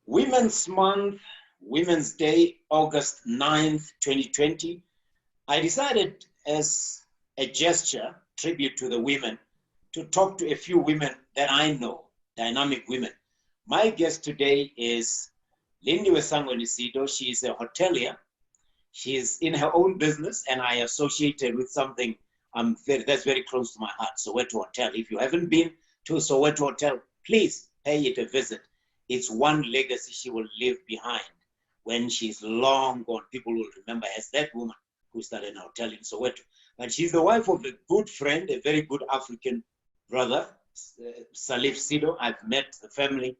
Women's Month, Women's Day, August 9th, 2020. I decided as a gesture, tribute to the women, to talk to a few women that I know, dynamic women. My guest today is Lindi Sangweni-Siddo. She is a hotelier. She is in her own business, and I associated with something that's very close to my heart, Soweto Hotel. If you haven't been to Soweto Hotel, please pay it a visit. It's one legacy she will leave behind when she's long gone. People will remember as that woman who started a hotel in Soweto. But she's the wife of a good friend, a very good African brother, Salif Siddo. I've met the family.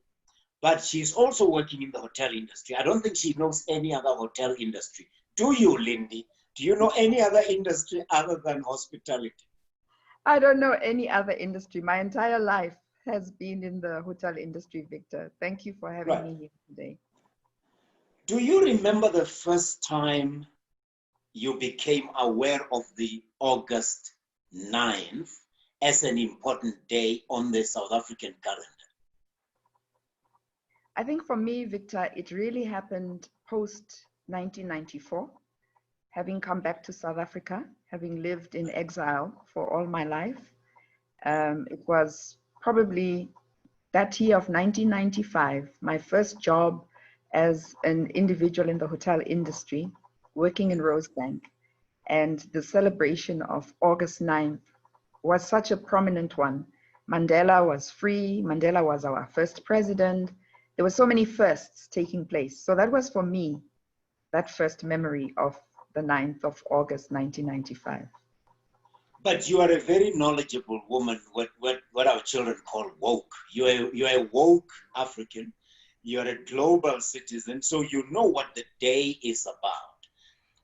But she's also working in the hotel industry. I don't think she knows any other hotel industry. Do you, Lindi? Do you know any other industry other than hospitality? I don't know any other industry. My entire life has been in the hotel industry, Victor. Thank you for having me here today. Do you remember the first time you became aware of the August 9th as an important day on the South African calendar? I think for me, Victor, it really happened post-1994. Having come back to South Africa, having lived in exile for all my life. It was probably that year of 1995, my first job as an individual in the hotel industry, working in Rosebank. And the celebration of August 9th was such a prominent one. Mandela was free. Mandela was our first president. There were so many firsts taking place. So that was for me, that first memory of the 9th of August, 1995. But you are a very knowledgeable woman, what our children call woke. You are a woke African. You are a global citizen, so you know what the day is about.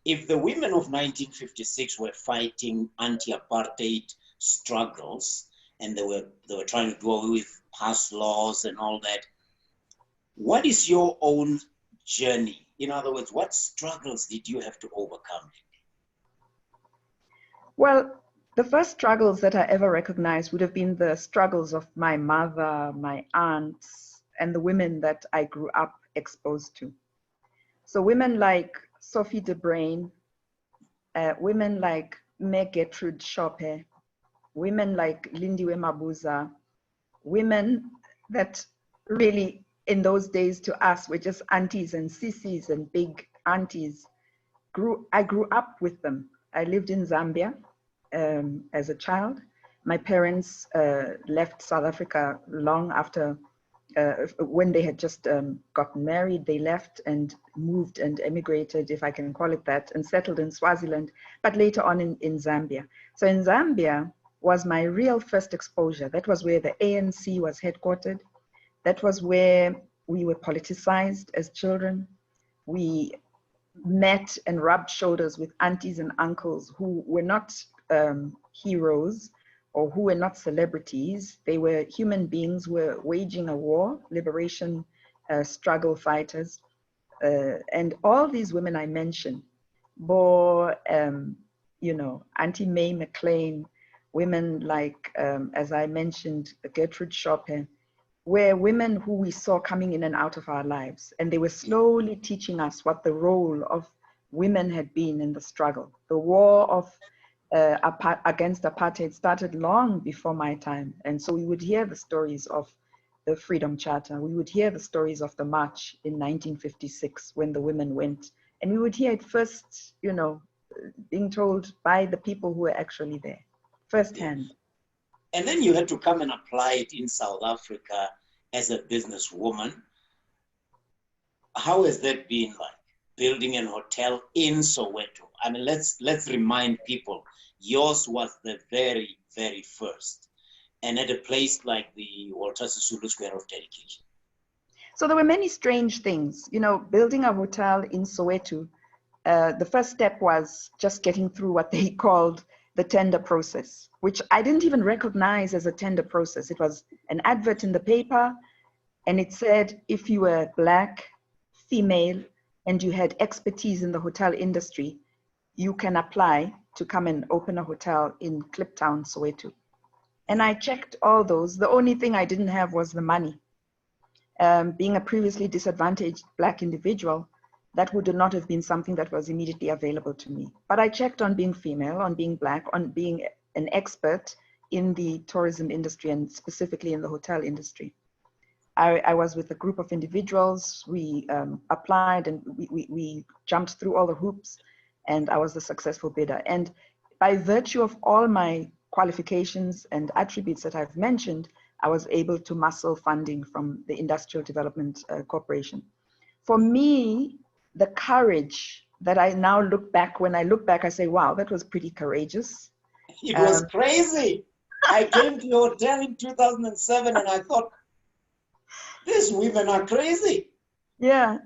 If the women of 1956 were fighting anti-apartheid struggles, and they were trying to do away with past laws and all that, what is your own journey? In other words, what struggles did you have to overcome? Well, the first struggles that I ever recognized would have been the struggles of my mother, my aunts, and the women that I grew up exposed to. So women like Sophie de Bruyn, women like Meg Gertrude Shope, women like Lindiwe Mabuza, women that really in those days to us were just aunties and sissies and big aunties. I grew up with them. I lived in Zambia as a child. My parents left South Africa long after, when they had just gotten married. They left and moved and emigrated, if I can call it that, and settled in Swaziland, but later on in Zambia. So in Zambia was my real first exposure. That was where the ANC was headquartered. That was where we were politicized as children. We met and rubbed shoulders with aunties and uncles who were not heroes or who were not celebrities. They were human beings who were waging a war, liberation struggle fighters. And all these women I mentioned bore, Auntie May McLean, women like, as I mentioned, Gertrude Shope, were women who we saw coming in and out of our lives. And they were slowly teaching us what the role of women had been in the struggle. The war of against apartheid started long before my time. And so we would hear the stories of the Freedom Charter. We would hear the stories of the march in 1956 when the women went. And we would hear it first, being told by the people who were actually there, firsthand. And then you had to come and apply it in South Africa as a businesswoman. How has that been like, building an hotel in Soweto? I mean, let's remind people, yours was the very, very first, and at a place like the Walter Sisulu Square of Dedication. So there were many strange things. Building a hotel in Soweto, the first step was just getting through what they called the tender process, which I didn't even recognize as a tender process. It was an advert in the paper, and it said, if you were Black, female, and you had expertise in the hotel industry, you can apply to come and open a hotel in Kliptown, Soweto. And I checked all those. The only thing I didn't have was the money. Being a previously disadvantaged Black individual, that would not have been something that was immediately available to me. But I checked on being female, on being Black, on being an expert in the tourism industry and specifically in the hotel industry. I was with a group of individuals. We applied and we jumped through all the hoops, and I was the successful bidder. And by virtue of all my qualifications and attributes that I've mentioned, I was able to muscle funding from the Industrial Development Corporation. For me, the courage that I now look back, when I look back, I say, wow, that was pretty courageous. It was crazy. I came to your hotel in 2007 and I thought, these women are crazy. Yeah.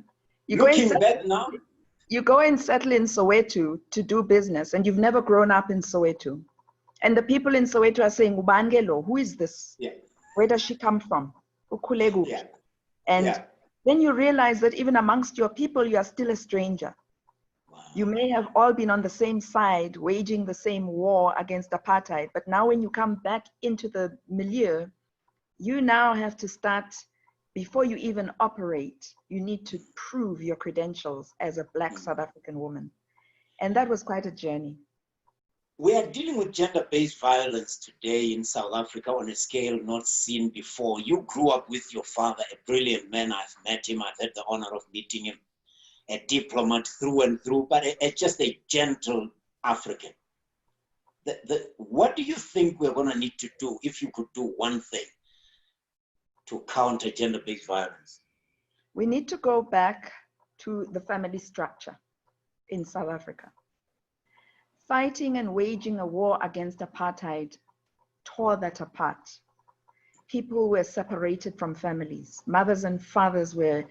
Looking back now. You go and settle in Soweto to do business, and you've never grown up in Soweto. And the people in Soweto are saying, Ubangelo, who is this? Yeah. Where does she come from? Yeah. And then you realize that even amongst your people, you are still a stranger. Wow. You may have all been on the same side, waging the same war against apartheid. But now when you come back into the milieu, you now have to start, before you even operate, you need to prove your credentials as a Black South African woman. And that was quite a journey. We are dealing with gender-based violence today in South Africa on a scale not seen before. You grew up with your father, a brilliant man. I've met him. I've had the honor of meeting him. A diplomat through and through, but just a gentle African. What do you think we're going to need to do, if you could do one thing, to counter gender-based violence? We need to go back to the family structure in South Africa. Fighting and waging a war against apartheid tore that apart. People were separated from families. Mothers and fathers were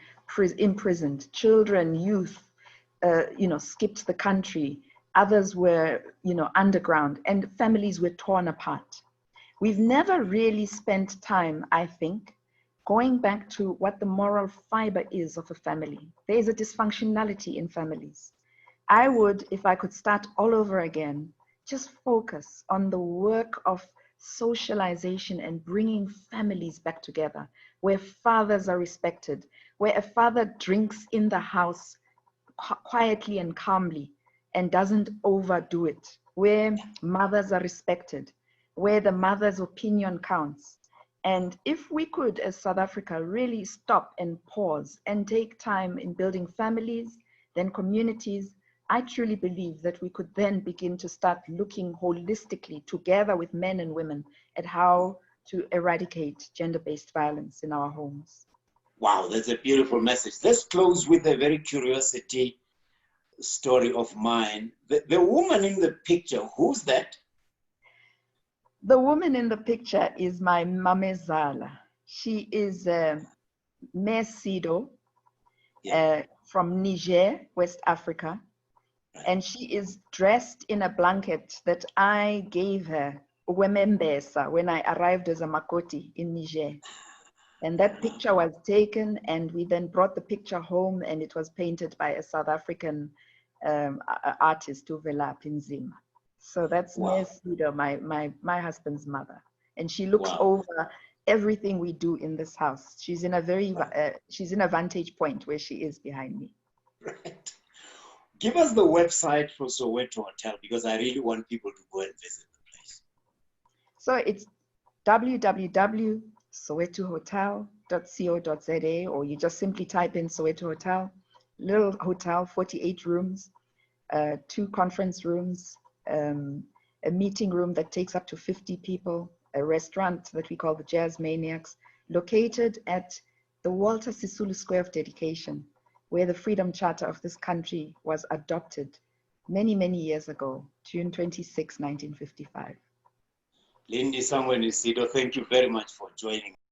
imprisoned. Children, youth, skipped the country. Others were, underground, and families were torn apart. We've never really spent time, I think, going back to what the moral fiber is of a family. There is a dysfunctionality in families. I would, if I could start all over again, just focus on the work of socialization and bringing families back together, where fathers are respected, where a father drinks in the house quietly and calmly and doesn't overdo it, where mothers are respected, where the mother's opinion counts. And if we could, as South Africa, really stop and pause and take time in building families, then communities, I truly believe that we could then begin to start looking holistically together with men and women at how to eradicate gender-based violence in our homes. Wow, that's a beautiful message. Let's close with a very curiosity story of mine. The woman in the picture, who's that? The woman in the picture is my mamezala. She is Siddo, from Niger, West Africa. And she is dressed in a blanket that I gave her when I arrived as a Makoti in Niger. And that picture was taken, and we then brought the picture home, and it was painted by a South African artist, Uvela Pinzima. So that's Siddo, my husband's mother. And she looks over everything we do in this house. She's in a she's in a vantage point where she is behind me. Right. Give us the website for Soweto Hotel, because I really want people to go and visit the place. So it's www.sowetohotel.co.za, or you just simply type in Soweto Hotel. Little hotel, 48 rooms, 2 conference rooms, a meeting room that takes up to 50 people, a restaurant that we call the Jazz Maniacs, located at the Walter Sisulu Square of Dedication, where the Freedom Charter of this country was adopted many, many years ago, June 26, 1955. Lindi Sangweni-Siddo, thank you very much for joining.